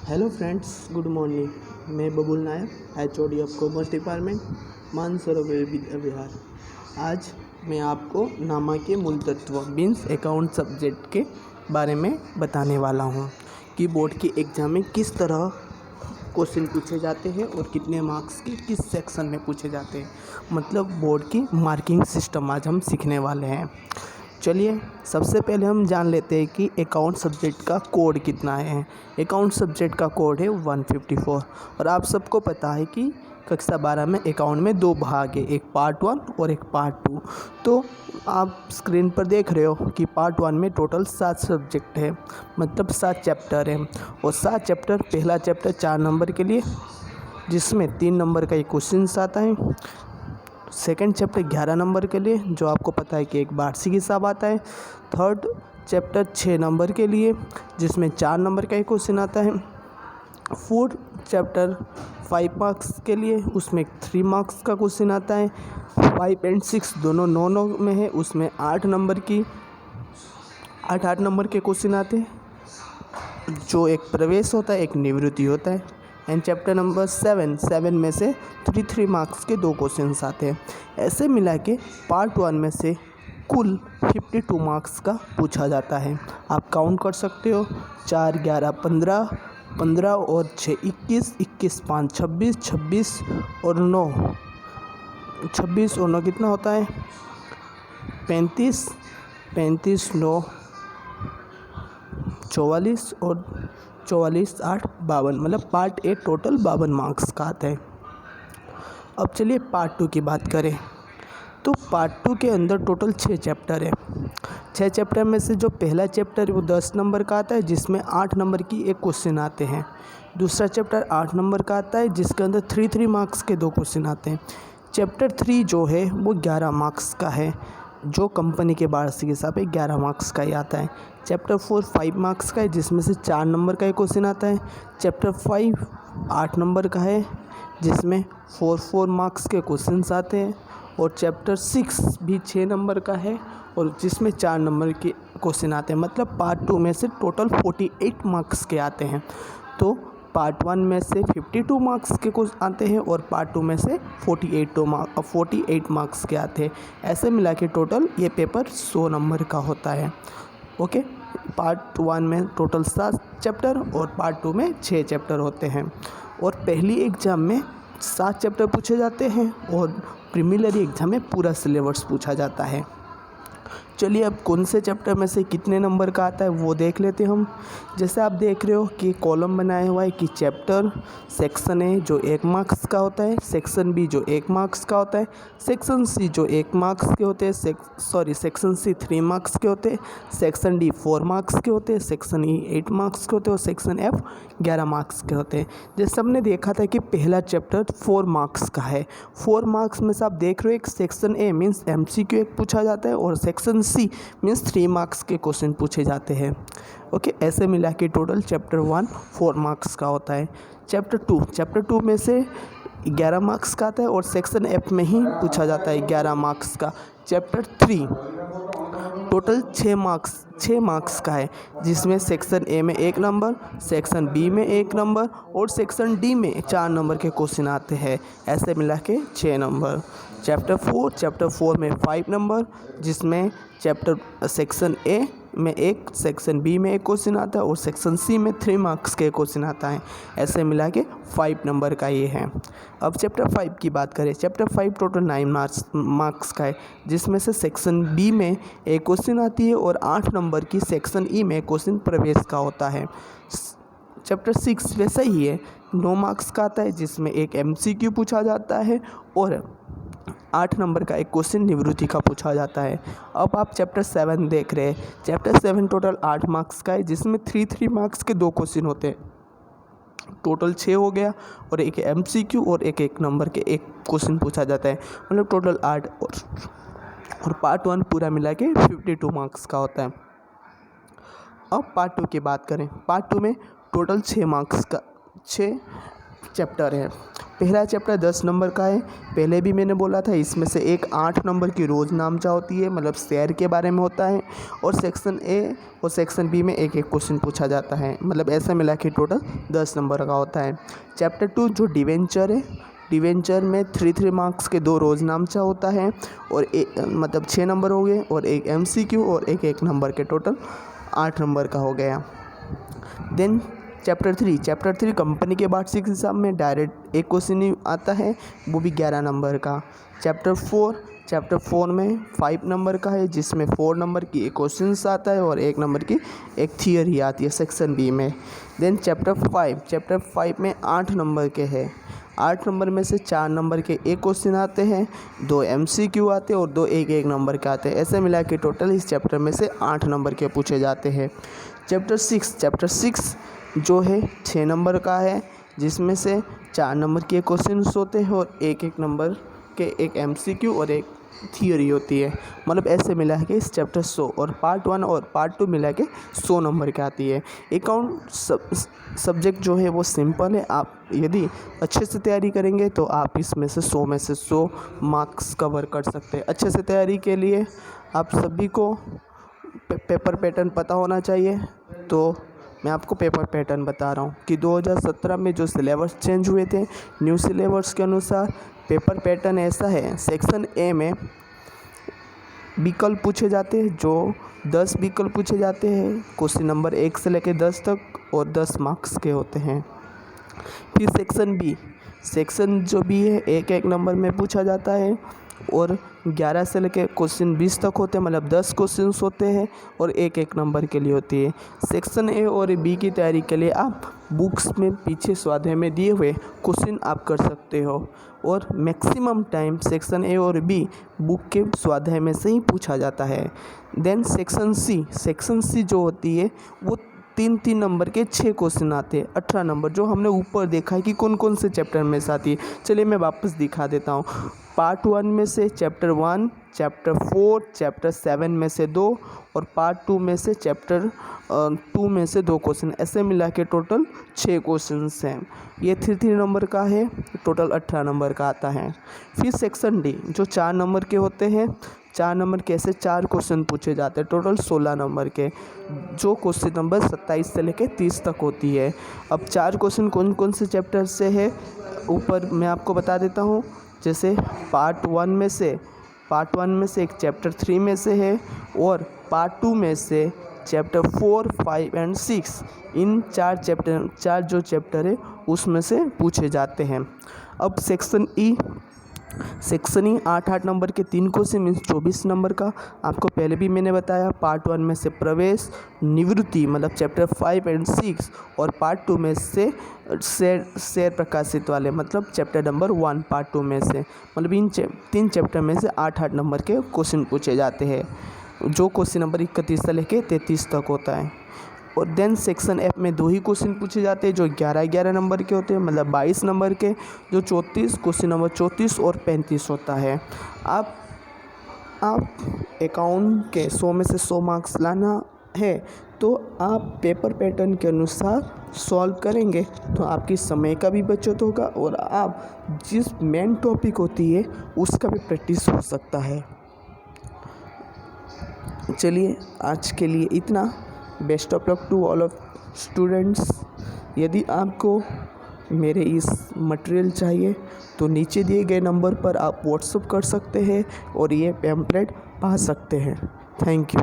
Hello friends, good morning. मैं Babul Nayak, HOD of commerce department, Mansarovar Vidya Vihar. आज मैं आपको नामा के मूल तत्व मीन्स अकाउंट सब्जेक्ट के बारे में बताने वाला हूँ कि बोर्ड के एग्ज़ाम में किस तरह क्वेश्चन पूछे जाते हैं और कितने मार्क्स के किस सेक्शन में पूछे जाते हैं। मतलब बोर्ड की मार्किंग सिस्टम आज हम सीखने वाले हैं। चलिए सबसे पहले हम जान लेते हैं कि अकाउंट सब्जेक्ट का कोड कितना है। अकाउंट सब्जेक्ट का कोड है 154 और आप सबको पता है कि कक्षा 12 में अकाउंट में दो भाग है, एक पार्ट 1 और एक पार्ट 2। तो आप स्क्रीन पर देख रहे हो कि पार्ट 1 में टोटल 7 सब्जेक्ट है, मतलब 7 चैप्टर है। और 7 चैप्टर, पहला चैप्टर 4 नंबर के लिए जिसमें 3 नंबर का एक क्वेश्चन आता है। सेकंड चैप्टर 11 नंबर के लिए, जो आपको पता है कि एक वार्षिक हिसाब आता है। थर्ड चैप्टर 6 नंबर के लिए जिसमें 4 नंबर का एक क्वेश्चन आता है। फोर्थ चैप्टर 5 मार्क्स के लिए, उसमें 3 मार्क्स का क्वेश्चन आता है। 5 और 6 दोनों 9 में है, उसमें 8 नंबर के क्वेश्चन आते हैं, जो एक प्रवेश होता है, एक निवृत्ति होता है। एंड चैप्टर नंबर 7 में से 3 मार्क्स के 2 क्वेश्चंस आते हैं। ऐसे मिला के पार्ट 1 में से कुल 52 मार्क्स का पूछा जाता है। आप काउंट कर सकते हो, 4 11 15, 15 और 6 21, 21 5 26, 26 और 9 कितना होता है 35, 35 9 44 और 44 8 52, मतलब पार्ट 8 टोटल 52 मार्क्स का आता है। अब चलिए पार्ट 2 की बात करें तो पार्ट 2 के अंदर टोटल 6 चैप्टर है। 6 चैप्टर में से जो पहला चैप्टर है वो 10 नंबर का आता है, जिसमें 8 नंबर की एक क्वेश्चन आते हैं। दूसरा चैप्टर 8 नंबर का आता है, जिसके अंदर 3 मार्क्स के 2 क्वेश्चन आते हैं। चैप्टर 3 जो है वो 11 मार्क्स का है, जो कंपनी के वार्षिक के हिसाब से 11 मार्क्स का ही आता है। चैप्टर 4 5 मार्क्स का है, जिसमें से 4 नंबर का एक क्वेश्चन आता है। चैप्टर 5 8 नंबर का है, जिसमें 4 मार्क्स के क्वेश्चंस आते हैं। और चैप्टर 6 भी 6 नंबर का है और जिसमें 4 नंबर के क्वेश्चन आते हैं। मतलब पार्ट 2 में से टोटल 48 मार्क्स के आते हैं। तो पार्ट 1 में से 52 मार्क्स के कुछ आते हैं और पार्ट 2 में से 48 मार्क्स के आते हैं। ऐसे मिला के टोटल ये पेपर 100 नंबर का होता है। ओके, पार्ट 1 में टोटल 7 चैप्टर और पार्ट 2 में 6 चैप्टर होते हैं। और पहली एग्ज़ाम में 7 चैप्टर पूछे जाते हैं और प्रीलिमिनरी एग्ज़ाम में पूरा सिलेबस पूछा जाता है। चलिए अब कौन से चैप्टर में से कितने नंबर का आता है वो देख लेते हैं हम। जैसे आप देख रहे हो कि कॉलम बनाया हुआ है कि चैप्टर, सेक्शन ए जो 1 मार्क्स का होता है, सेक्शन बी जो 1 मार्क्स का होता है, सेक्शन सी जो 1 मार्क्स के होते हैं, सेक्शन सी 3 मार्क्स के होते हैं, सेक्शन डी 4 मार्क्स के होते हैं, सेक्शन ई 8 मार्क्स के होते हैं और सेक्शन एफ 11 मार्क्स के होते हैं। जैसे हमने देखा था कि पहला चैप्टर 4 मार्क्स का है। 4 मार्क्स में से आप देख रहे हो एक सेक्शन ए मीन्स MCQ एक पूछा जाता है और सेक्शन सी मीन्स 3 मार्क्स के क्वेश्चन पूछे जाते हैं। ओके, ऐसे मिला के टोटल चैप्टर 1 4 मार्क्स का होता है। चैप्टर 2 में से 11 मार्क्स का आता है और सेक्शन एफ में ही पूछा जाता है 11 मार्क्स का। चैप्टर 3 टोटल 6 मार्क्स का है, जिसमें सेक्शन ए में 1 नंबर, सेक्शन बी में 1 नंबर और सेक्शन डी में 4 नंबर के क्वेश्चन आते हैं। ऐसे मिला के 6 नंबर। चैप्टर 4 में 5 नंबर, जिसमें सेक्शन ए में 1, सेक्शन बी में 1 क्वेश्चन आता है और सेक्शन सी में 3 मार्क्स के क्वेश्चन आता है। ऐसे मिला के 5 नंबर का ये है। अब चैप्टर 5 की बात करें, चैप्टर 5 टोटल 9 मार्क्स का है, जिसमें से सेक्शन बी में 1 क्वेश्चन आती है और 8 नंबर की सेक्शन ई में क्वेश्चन प्रवेश का होता है। चैप्टर 6 वैसा ही है, 9 मार्क्स का आता है, जिसमें एक MCQ पूछा जाता है और 8 नंबर का एक क्वेश्चन निवृत्ति का पूछा जाता है। अब आप चैप्टर 7 देख रहे हैं। चैप्टर 7 टोटल 8 मार्क्स का है, जिसमें 3 मार्क्स के 2 क्वेश्चन होते हैं। टोटल 6 हो गया और एक MCQ और एक नंबर के 1 क्वेश्चन पूछा जाता है, मतलब टोटल 8। और पार्ट 1 पूरा मिला के 52 मार्क्स का होता है। अब पार्ट 2 की बात करें, पार्ट 2 में टोटल 6 चैप्टर है। पहला चैप्टर 10 नंबर का है, पहले भी मैंने बोला था। इसमें से एक 8 नंबर की रोज़ नामचा होती है, मतलब शेयर के बारे में होता है, और सेक्शन ए और सेक्शन बी में एक एक क्वेश्चन पूछा जाता है, मतलब ऐसा मिला के टोटल 10 नंबर का होता है। चैप्टर 2 जो डिवेंचर है, डिवेंचर में 3 मार्क्स के 2 रोज़ नामचा होता है, और मतलब 6 नंबर हो गए, और एक MCQ और एक 1 नंबर के, टोटल 8 नंबर का हो गया। देन चैप्टर 3 कंपनी के वार्षिक हिसाब में डायरेक्ट एक क्वेश्चन ही आता है, वो भी 11 नंबर का। चैप्टर 4 में 5 नंबर का है, जिसमें 4 नंबर की एक क्वेश्चन आता है और 1 नंबर की एक थियरी आती है सेक्शन बी में। देन चैप्टर 5 में 8 नंबर के हैं। 8 नंबर में से 4 नंबर के एक क्वेश्चन आते हैं, 2 MCQ आते हैं और 2 1 नंबर के आते हैं। ऐसे मिला के टोटल इस चैप्टर में से 8 नंबर के पूछे जाते हैं। चैप्टर 6 जो है 6 नंबर का है, जिसमें से 4 नंबर के क्वेश्चन होते हैं और 1 नंबर के एक MCQ और एक थियरी होती है। मतलब ऐसे मिला के इस चैप्टर 100 और पार्ट 1 और पार्ट 2 मिला के 100 नंबर की आती है। अकाउंट सब्जेक्ट जो है वो सिंपल है। आप यदि अच्छे से तैयारी करेंगे तो आप इसमें से 100 में से 100 मार्क्स कवर कर सकते हैं। अच्छे से तैयारी के लिए आप सभी को पेपर पैटर्न पता होना चाहिए। तो मैं आपको पेपर पैटर्न बता रहा हूँ कि 2017 में जो सिलेबस चेंज हुए थे, न्यू सिलेबस के अनुसार पेपर पैटर्न ऐसा है। सेक्शन ए में विकल्प पूछे जाते हैं, जो 10 विकल्प पूछे जाते हैं, क्वेश्चन नंबर 1 से लेकर 10 तक, और 10 मार्क्स के होते हैं। फिर सेक्शन जो बी है 1 नंबर में पूछा जाता है, और 11 से लेकर क्वेश्चन 20 तक होते हैं, मतलब 10 क्वेश्चन होते हैं और 1 नंबर के लिए होती है। सेक्शन ए और बी की तैयारी के लिए आप बुक्स में पीछे स्वाध्याय में दिए हुए क्वेश्चन आप कर सकते हो, और मैक्सिमम टाइम सेक्शन ए और बी बुक के स्वाध्याय में से ही पूछा जाता है। देन सेक्शन सी जो होती है वो 3 नंबर के 6 क्वेश्चन आते हैं, 18 नंबर, जो हमने ऊपर देखा है कि कौन कौन से चैप्टर में से आती है। चलिए मैं वापस दिखा देता हूँ। पार्ट 1 में से चैप्टर 1, चैप्टर 4, चैप्टर 7 में से 2, और पार्ट 2 में से चैप्टर 2 में से 2 क्वेश्चन, ऐसे मिला के टोटल 6 क्वेश्चन हैं। ये 3 नंबर का है, टोटल 18 नंबर का आता है। फिर सेक्शन डी जो 4 नंबर के होते हैं, 4 नंबर के ऐसे 4 क्वेश्चन पूछे जाते हैं, टोटल 16 नंबर के, जो क्वेश्चन नंबर 27 से लेकर 30 तक होती है। अब 4 क्वेश्चन कौन कौन से चैप्टर से है ऊपर मैं आपको बता देता हूँ। जैसे पार्ट 1 में से एक चैप्टर 3 में से है, और पार्ट 2 में से चैप्टर 4, 5 एंड 6, इन 4 जो चैप्टर है उसमें से पूछे जाते हैं। अब सेक्शन ई 8 नंबर के 3 क्वेश्चन मीन्स 24 नंबर का। आपको पहले भी मैंने बताया, पार्ट 1 में से प्रवेश निवृत्ति मतलब चैप्टर 5 एंड 6, और पार्ट 2 में से शेयर प्रकाशित वाले मतलब चैप्टर नंबर 1 पार्ट 2 में से, मतलब इन 3 चैप्टर में से 8 नंबर के क्वेश्चन पूछे जाते हैं, जो क्वेश्चन नंबर 31 से लेकर 33 तक होता है। और देन सेक्शन एफ में 2 ही क्वेश्चन पूछे जाते हैं, जो 11 नंबर के होते हैं, मतलब 22 नंबर के, जो 34 क्वेश्चन नंबर 34 और 35 होता है। आप अकाउंट के 100 में से 100 मार्क्स लाना है तो आप पेपर पैटर्न के अनुसार सॉल्व करेंगे तो आपकी समय का भी बचत होगा, और आप जिस मेन टॉपिक होती है उसका भी प्रैक्टिस हो सकता है। चलिए आज के लिए इतना। Best of luck to all of students. यदि आपको मेरे इस मटेरियल चाहिए तो नीचे दिए गए नंबर पर आप व्हाट्सएप कर सकते हैं और ये पैम्पलेट पा सकते हैं। Thank you.